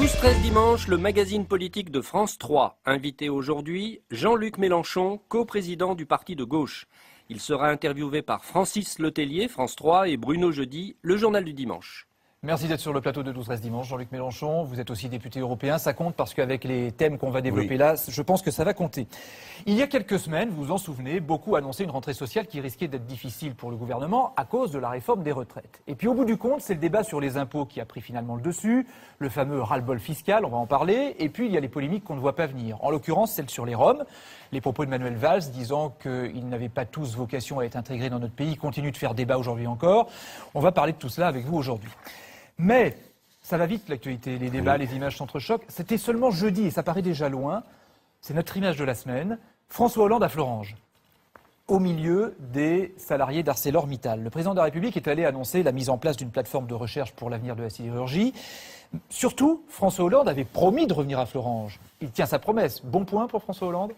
12-13 dimanche, le magazine politique de France 3. Invité aujourd'hui, Jean-Luc Mélenchon, coprésident du parti de gauche. Il sera interviewé par Francis Letellier, France 3, et Bruno Jeudi, le journal du dimanche. Merci d'être sur le plateau de 12-13 dimanche. Jean-Luc Mélenchon, vous êtes aussi député européen. Ça compte parce qu'avec les thèmes qu'on va développer là, je pense que ça va compter. Il y a quelques semaines, vous vous en souvenez, beaucoup annonçaient une rentrée sociale qui risquait d'être difficile pour le gouvernement à cause de la réforme des retraites. Et puis au bout du compte, c'est le débat sur les impôts qui a pris finalement le dessus, le fameux ras-le-bol fiscal, on va en parler, et puis il y a les polémiques qu'on ne voit pas venir. En l'occurrence, celle sur les Roms, les propos de Manuel Valls disant qu'ils n'avaient pas tous vocation à être intégrés dans notre pays continuent de faire débat aujourd'hui encore. On va parler de tout cela avec vous aujourd'hui. Mais ça va vite l'actualité, les débats, les images s'entrechoquent. C'était seulement jeudi et ça paraît déjà loin. C'est notre image de la semaine. François Hollande à Florange, au milieu des salariés d'ArcelorMittal. Le président de la République est allé annoncer la mise en place d'une plateforme de recherche pour l'avenir de la sidérurgie. Surtout, François Hollande avait promis de revenir à Florange. Il tient sa promesse. Bon point pour François Hollande ?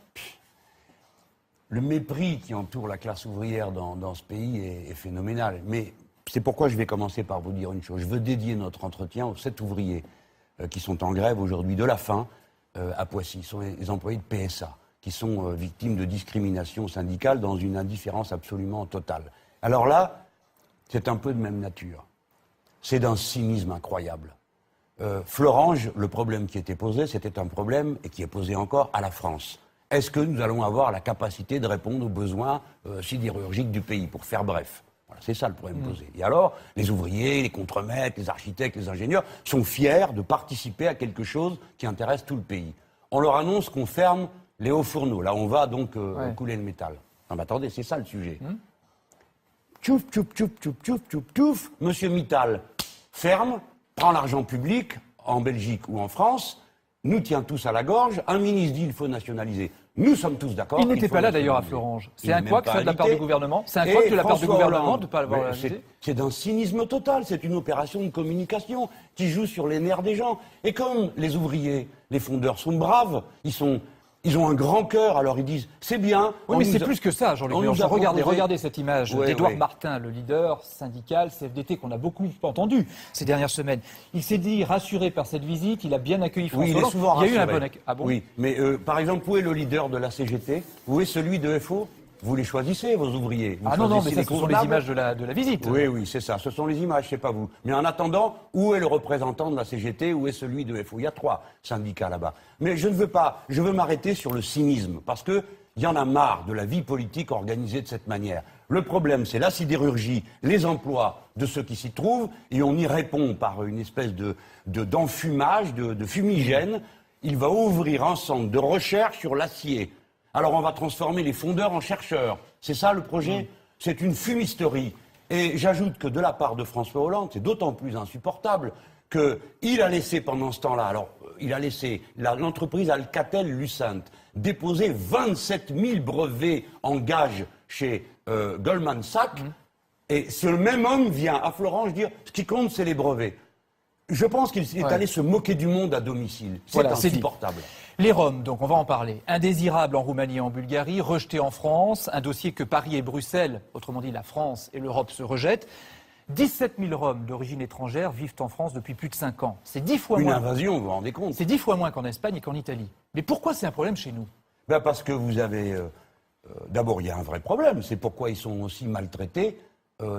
Le mépris qui entoure la classe ouvrière dans ce pays est phénoménal. Mais c'est pourquoi je vais commencer par vous dire une chose. Je veux dédier notre entretien aux 7 ouvriers qui sont en grève aujourd'hui de la faim à Poissy. Ce sont les employés de PSA qui sont victimes de discrimination syndicale dans une indifférence absolument totale. Alors là, c'est un peu de même nature. C'est d'un cynisme incroyable. Florange, le problème qui était posé, c'était un problème, et qui est posé encore, à la France. Est-ce que nous allons avoir la capacité de répondre aux besoins sidérurgiques du pays, pour faire bref ? Voilà, c'est ça le problème posé. Et alors, les ouvriers, les contremaîtres, les architectes, les ingénieurs sont fiers de participer à quelque chose qui intéresse tout le pays. On leur annonce qu'on ferme les hauts fourneaux. Là, on va donc couler le métal. Non mais attendez, c'est ça le sujet. Tchouf, tchouf, tchouf, tchouf, tchouf, tchouf, tchouf. Monsieur Mittal ferme, prend l'argent public en Belgique ou en France, nous tient tous à la gorge. Un ministre dit il faut nationaliser. Nous sommes tous d'accord. Il n'était pas là d'ailleurs à Florange. C'est un couac de la part du gouvernement. C'est un couac de la part du gouvernement de ne pas l'avoir invité. C'est d'un cynisme total. C'est une opération de communication qui joue sur les nerfs des gens. Et comme les ouvriers, les fondeurs sont braves, ils ont un grand cœur, alors ils disent c'est bien. Oui, mais c'est plus que ça, Jean-Luc Mélenchon. Regardez cette image d'Édouard Martin, le leader syndical CFDT qu'on a beaucoup entendu ces dernières semaines. Il s'est dit rassuré par cette visite, il a bien accueilli François Hollande. Il y a eu un bon accueil. Ah bon ? Oui, mais par exemple, où est le leader de la CGT ? Où est celui de FO ? Vous les choisissez, vos ouvriers. Vous non, mais ça, ce sont les images de la visite. Oui, c'est ça. Ce sont les images, c'est pas vous. Mais en attendant, où est le représentant de la CGT ? Où est celui de FO ? Il y a 3 syndicats là-bas. Mais je veux m'arrêter sur le cynisme, parce que il y en a marre de la vie politique organisée de cette manière. Le problème, c'est la sidérurgie, les emplois de ceux qui s'y trouvent, et on y répond par une espèce d'enfumage, de fumigène. Il va ouvrir un centre de recherche sur l'acier. Alors on va transformer les fondeurs en chercheurs. C'est ça le projet ? C'est une fumisterie. Et j'ajoute que de la part de François Hollande, c'est d'autant plus insupportable qu'il a laissé pendant ce temps-là, il a laissé l'entreprise Alcatel-Lucent déposer 27 000 brevets en gage chez Goldman Sachs. Et ce même homme vient à Florange dire ce qui compte, c'est les brevets. Je pense qu'il est allé se moquer du monde à domicile. C'est insupportable. Les Roms, donc on va en parler. Indésirables en Roumanie et en Bulgarie, rejetés en France, un dossier que Paris et Bruxelles, autrement dit la France et l'Europe, se rejettent. 17 000 Roms d'origine étrangère vivent en France depuis plus de 5 ans. C'est 10 fois moins. Une invasion, vous vous rendez compte ? C'est 10 fois moins qu'en Espagne et qu'en Italie. Mais pourquoi c'est un problème chez nous ? Parce que vous avez... D'abord, il y a un vrai problème. C'est pourquoi ils sont aussi maltraités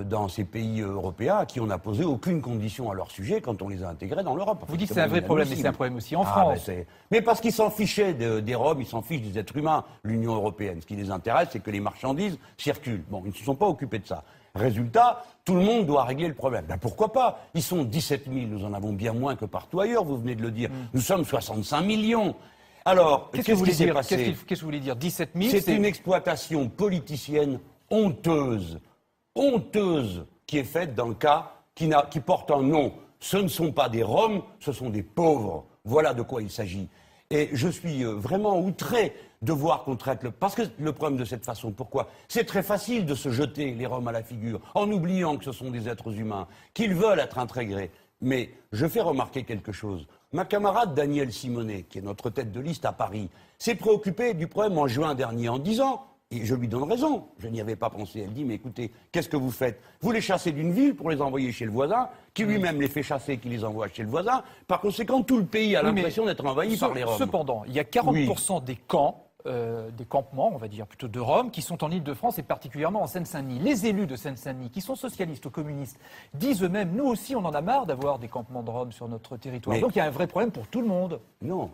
dans ces pays européens à qui on n'a posé aucune condition à leur sujet quand on les a intégrés dans l'Europe. Vous dites que c'est un vrai problème, mais c'est un problème aussi en France. Mais parce qu'ils s'en fichaient des Roms, ils s'en fichent des êtres humains, l'Union européenne. Ce qui les intéresse, c'est que les marchandises circulent. Bon, ils ne se sont pas occupés de ça. Résultat, tout le monde doit régler le problème. Pourquoi pas ? Ils sont 17 000, nous en avons bien moins que partout ailleurs, vous venez de le dire. Nous sommes 65 millions. Alors, qu'est-ce qui s'est passé ? Qu'est-ce que vous voulez dire ? 17 000, c'est une exploitation politicienne honteuse qui est faite dans le cas qui porte un nom. Ce ne sont pas des Roms, ce sont des pauvres. Voilà de quoi il s'agit. Et je suis vraiment outré de voir qu'on traite parce que le problème de cette façon, pourquoi ? C'est très facile de se jeter les Roms à la figure, en oubliant que ce sont des êtres humains, qu'ils veulent être intégrés. Mais je fais remarquer quelque chose. Ma camarade Danielle Simonet, qui est notre tête de liste à Paris, s'est préoccupée du problème en juin dernier en disant Et je lui donne raison, je n'y avais pas pensé. Elle dit, mais écoutez, qu'est-ce que vous faites? Vous les chassez d'une ville pour les envoyer chez le voisin, qui lui-même les fait chasser, qui les envoie chez le voisin. Par conséquent, tout le pays a l'impression d'être envahi par les Roms. Cependant, il y a 40% des camps, des campements, on va dire plutôt de Roms, qui sont en Île-de-France et particulièrement en Seine-Saint-Denis. Les élus de Seine-Saint-Denis, qui sont socialistes ou communistes, disent eux-mêmes, nous aussi on en a marre d'avoir des campements de Roms sur notre territoire. Donc il y a un vrai problème pour tout le monde. Non,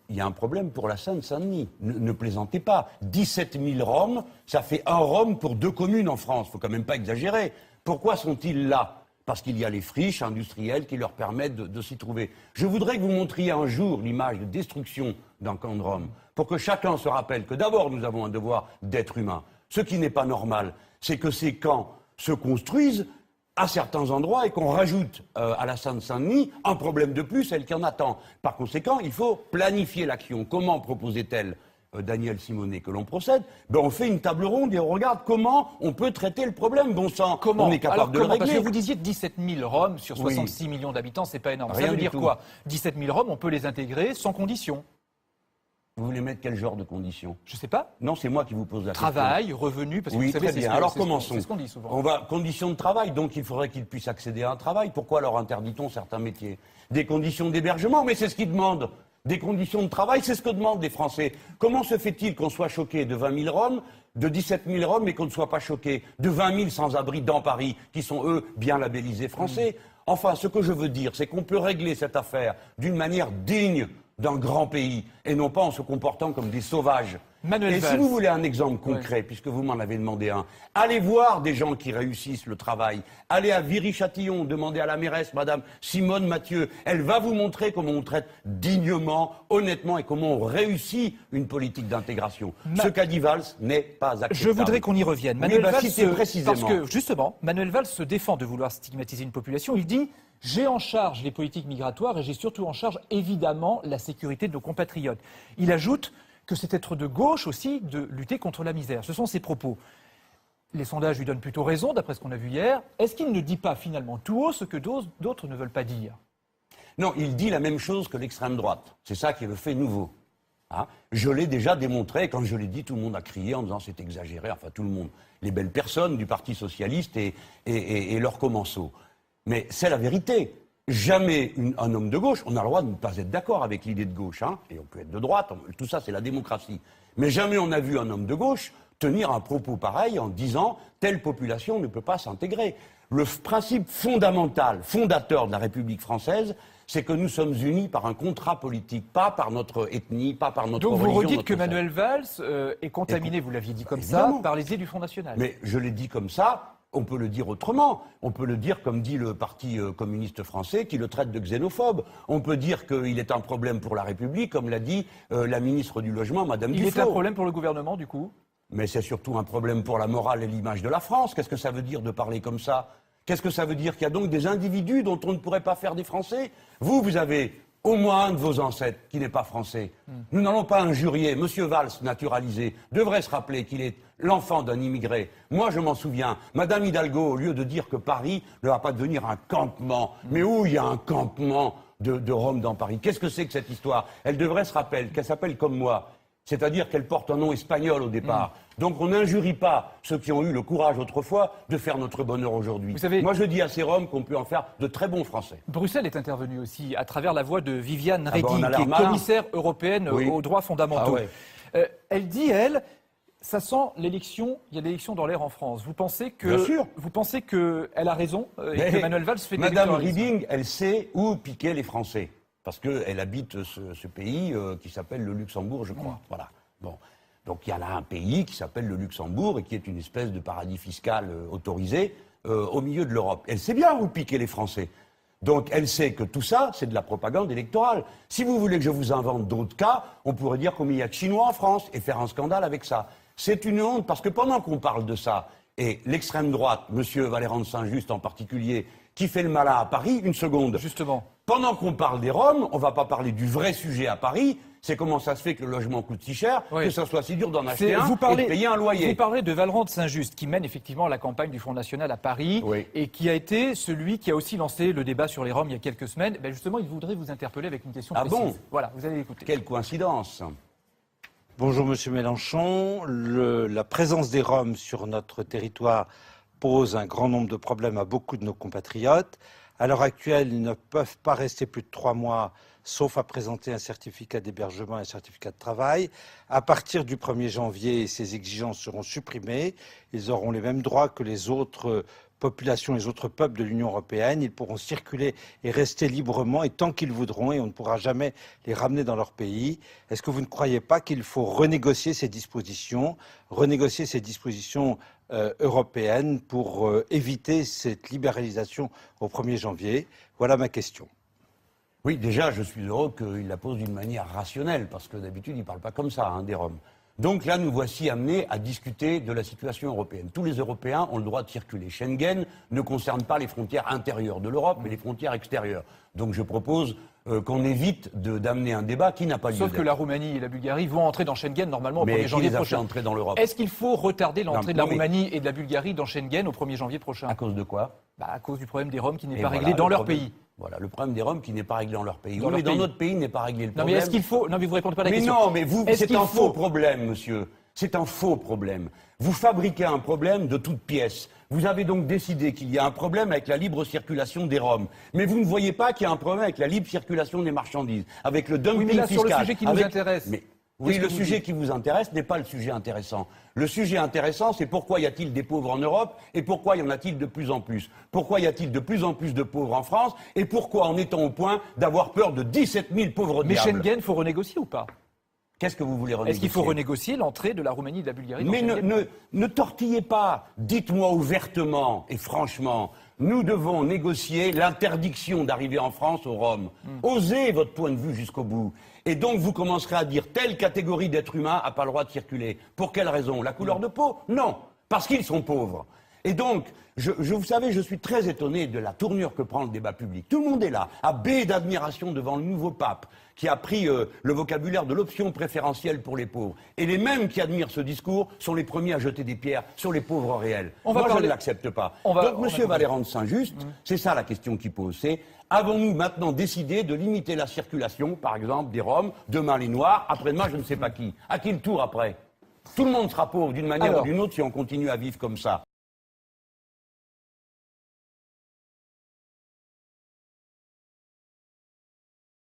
il y a un problème pour la Seine-Saint-Denis. Ne plaisantez pas. 17 000 Roms, ça fait un Rom pour 2 communes en France. Il ne faut quand même pas exagérer. Pourquoi sont-ils là? Parce qu'il y a les friches industrielles qui leur permettent de s'y trouver. Je voudrais que vous montriez un jour l'image de destruction d'un camp de Roms, pour que chacun se rappelle que d'abord nous avons un devoir d'être humain. Ce qui n'est pas normal, c'est que ces camps se construisent à certains endroits et qu'on rajoute à la Seine-Saint-Denis un problème de plus, celle qui en attend. Par conséquent, il faut planifier l'action. Comment proposait-elle Daniel Simonet que l'on procède? On fait une table ronde et on regarde comment on peut traiter le problème. Bon sang, comment on est capable de le régler. Parce que vous disiez 17 000 Roms sur 66 millions d'habitants, c'est pas énorme. Ça veut dire quoi? 17 000 Roms, on peut les intégrer sans condition. Vous voulez mettre quel genre de conditions? Je sais pas. Non, c'est moi qui vous pose la question. Travail, revenu, parce que oui, vous savez, très bien. Alors commençons. C'est ce qu'on dit souvent. On va conditions de travail, donc il faudrait qu'ils puissent accéder à un travail. Pourquoi leur interdit-on certains métiers? Des conditions d'hébergement, mais c'est ce qu'ils demandent. Des conditions de travail, c'est ce que demandent les Français. Comment se fait-il qu'on soit choqué de 20 000 Roms, de 17 000 Roms, mais qu'on ne soit pas choqué de 20 000 sans-abri dans Paris, qui sont eux bien labellisés français? Enfin, ce que je veux dire, c'est qu'on peut régler cette affaire d'une manière digne d'un grand pays, et non pas en se comportant comme des sauvages. Manuel Valls. Si vous voulez un exemple concret, puisque vous m'en avez demandé un, allez voir des gens qui réussissent le travail. Allez à Viry-Châtillon, demandez à la mairesse, Madame Simone Mathieu. Elle va vous montrer comment on traite dignement, honnêtement, et comment on réussit une politique d'intégration. Ce qu'a dit Valls n'est pas acceptable. Je voudrais qu'on y revienne. Manuel Valls, précisément. Parce que, justement, Manuel Valls se défend de vouloir stigmatiser une population. Il dit « J'ai en charge les politiques migratoires et j'ai surtout en charge, évidemment, la sécurité de nos compatriotes. » Il ajoute que c'est être de gauche aussi de lutter contre la misère. Ce sont ses propos. Les sondages lui donnent plutôt raison, d'après ce qu'on a vu hier. Est-ce qu'il ne dit pas finalement tout haut ce que d'autres ne veulent pas dire? Non, il dit la même chose que l'extrême droite. C'est ça qui est le fait nouveau. Hein? Je l'ai déjà démontré, quand je l'ai dit, tout le monde a crié en disant c'est exagéré, enfin tout le monde. Les belles personnes du Parti Socialiste et leurs commensaux. Mais c'est la vérité. Jamais un homme de gauche, on a le droit de ne pas être d'accord avec l'idée de gauche, hein, et on peut être de droite, tout ça c'est la démocratie. Mais jamais on a vu un homme de gauche tenir un propos pareil en disant telle population ne peut pas s'intégrer. Le principe fondamental, fondateur de la République française, c'est que nous sommes unis par un contrat politique, pas par notre ethnie, pas par notre religion. Donc vous redites que Manuel Valls est contaminé, vous l'aviez dit comme ça, par les idées du Front National. Mais je l'ai dit comme ça. On peut le dire autrement. On peut le dire comme dit le Parti communiste français qui le traite de xénophobe. On peut dire qu'il est un problème pour la République, comme l'a dit la ministre du Logement, Madame Duflot. Il est un problème pour le gouvernement, du coup? Mais c'est surtout un problème pour la morale et l'image de la France. Qu'est-ce que ça veut dire de parler comme ça? Qu'est-ce que ça veut dire qu'il y a donc des individus dont on ne pourrait pas faire des Français? Vous avez au moins un de vos ancêtres qui n'est pas français. Nous n'allons pas injurier. Monsieur Valls, naturalisé, devrait se rappeler qu'il est l'enfant d'un immigré. Moi, je m'en souviens. Madame Hidalgo, au lieu de dire que Paris ne va pas devenir un campement, mais où il y a un campement de Roms dans Paris? Qu'est-ce que c'est que cette histoire? Elle devrait se rappeler qu'elle s'appelle comme moi. C'est-à-dire qu'elle porte un nom espagnol au départ. Donc on n'injurie pas ceux qui ont eu le courage autrefois de faire notre bonheur aujourd'hui. Moi je dis à ces Roms qu'on peut en faire de très bons Français. Bruxelles est intervenue aussi à travers la voix de Viviane Reding, qui est commissaire européenne aux droits fondamentaux. Elle dit, elle, ça sent l'élection, il y a l'élection dans l'air en France. Vous pensez que, bien sûr. Vous pensez qu'elle a raison et que Manuel Valls fait de Madame Reding, elle sait où piquer les Français. Parce qu'elle habite ce pays qui s'appelle le Luxembourg, je crois. Voilà. Bon. Donc il y en a un pays qui s'appelle le Luxembourg et qui est une espèce de paradis fiscal autorisé au milieu de l'Europe. Elle sait bien où piquer les Français. Donc elle sait que tout ça, c'est de la propagande électorale. Si vous voulez que je vous invente d'autres cas, on pourrait dire combien il y a de Chinois en France et faire un scandale avec ça. C'est une honte parce que pendant qu'on parle de ça, et l'extrême droite, M. Valéran de Saint-Just en particulier, qui fait le malin à Paris, une seconde. Justement. Pendant qu'on parle des Roms, on ne va pas parler du vrai sujet à Paris, c'est comment ça se fait que le logement coûte si cher, que ça soit si dur d'en acheter un et de payer un loyer. Vous parlez de Valéran de Saint-Just, qui mène effectivement la campagne du Front National à Paris, et qui a été celui qui a aussi lancé le débat sur les Roms il y a quelques semaines. Ben justement, il voudrait vous interpeller avec une question précise. Ah bon? Voilà, vous allez l'écouter. Quelle coïncidence! Bonjour Monsieur Mélenchon. La présence des Roms sur notre territoire pose un grand nombre de problèmes à beaucoup de nos compatriotes. À l'heure actuelle, ils ne peuvent pas rester plus de 3 mois, sauf à présenter un certificat d'hébergement et un certificat de travail. À partir du 1er janvier, ces exigences seront supprimées. Ils auront les mêmes droits que les autres populations, les autres peuples de l'Union européenne. Ils pourront circuler et rester librement et tant qu'ils voudront, et on ne pourra jamais les ramener dans leur pays. Est-ce que vous ne croyez pas qu'il faut renégocier ces dispositions européennes pour éviter cette libéralisation au 1er janvier? Voilà ma question. Oui, déjà, je suis heureux qu'il la pose d'une manière rationnelle, parce que d'habitude, il ne parle pas comme ça, des Roms. Donc là, nous voici amenés à discuter de la situation européenne. Tous les Européens ont le droit de circuler. Schengen ne concerne pas les frontières intérieures de l'Europe, mais les frontières extérieures. Donc je propose qu'on évite d'amener un débat qui n'a pas lieu d'être. Sauf que la Roumanie et la Bulgarie vont entrer dans Schengen normalement au 1er janvier prochain. Entrer dans l'Europe. Est-ce qu'il faut retarder l'entrée de la Roumanie et de la Bulgarie dans Schengen au 1er janvier prochain? À cause de quoi? À cause du problème des Roms qui n'est pas réglé dans leur pays. Voilà, le problème des Roms qui n'est pas réglé dans leur pays. Mais dans notre pays n'est pas réglé le problème. Non, mais est-ce qu'il faut... Non, mais vous répondez pas à la question. Mais non, mais vous, c'est un faux problème, monsieur. C'est un faux problème. Vous fabriquez un problème de toutes pièces. Vous avez donc décidé qu'il y a un problème avec la libre circulation des Roms. Mais vous ne voyez pas qu'il y a un problème avec la libre circulation des marchandises, avec le dumping fiscal. Sur le sujet qui nous intéresse. Oui, le sujet qui vous intéresse n'est pas le sujet intéressant. Le sujet intéressant, c'est pourquoi y a-t-il des pauvres en Europe et pourquoi y en a-t-il de plus en plus? Pourquoi y a-t-il de plus en plus de pauvres en France et pourquoi en est-on au point d'avoir peur de 17 000 pauvres diables? Mais Schengen, faut renégocier ou pas? Qu'est-ce que vous voulez renégocier? Est-ce qu'il faut renégocier l'entrée de la Roumanie et de la Bulgarie dans Schengen? Mais ne tortillez pas. Dites-moi ouvertement et franchement, nous devons négocier l'interdiction d'arriver en France aux Roms. Osez votre point de vue jusqu'au bout. Et donc vous commencerez à dire telle catégorie d'êtres humains n'a pas le droit de circuler. Pour quelle raison? La couleur de peau? Non, parce qu'ils sont pauvres. Et donc, vous savez, je suis très étonné de la tournure que prend le débat public. Tout le monde est là, à bée d'admiration devant le nouveau pape, qui a pris le vocabulaire de l'option préférentielle pour les pauvres. Et les mêmes qui admirent ce discours sont les premiers à jeter des pierres sur les pauvres réels. Moi, je ne l'accepte pas. Donc, monsieur Valéran de Saint-Just, c'est ça la question qu'il pose. C'est, avons-nous maintenant décidé de limiter la circulation, par exemple, des Roms, demain les Noirs, après-demain je ne sais pas qui? À qui le tour après? Tout le monde sera pauvre d'une manière ou d'une autre si on continue à vivre comme ça.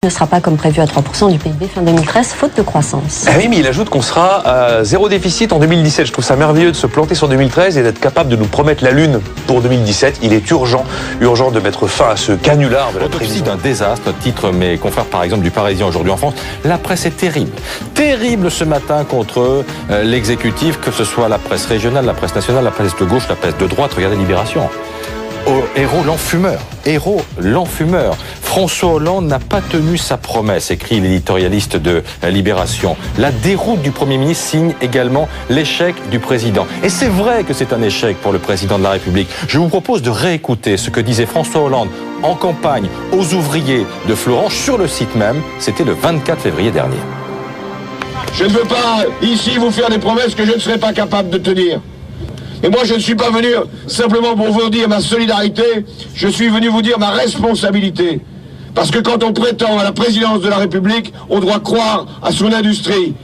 Ne sera pas comme prévu à 3% du PIB fin 2013, faute de croissance. Ah oui, mais il ajoute qu'on sera à zéro déficit en 2017. Je trouve ça merveilleux de se planter sur 2013 et d'être capable de nous promettre la Lune pour 2017. Il est urgent de mettre fin à ce canular de la Autopsie d'un désastre, notre titre, mes confrères par exemple du Parisien aujourd'hui en France. La presse est terrible. Terrible ce matin contre l'exécutif, que ce soit la presse régionale, la presse nationale, la presse de gauche, la presse de droite. Regardez Libération. Héros l'enfumeur. Héros l'enfumeur. François Hollande n'a pas tenu sa promesse, écrit l'éditorialiste de Libération. La déroute du Premier ministre signe également l'échec du président. Et c'est vrai que c'est un échec pour le président de la République. Je vous propose de réécouter ce que disait François Hollande en campagne aux ouvriers de Florange sur le site même. C'était le 24 février dernier. Je ne veux pas ici vous faire des promesses que je ne serai pas capable de tenir. Et moi, je ne suis pas venu simplement pour vous dire ma solidarité, je suis venu vous dire ma responsabilité. Parce que quand on prétend à la présidence de la République, on doit croire à son industrie.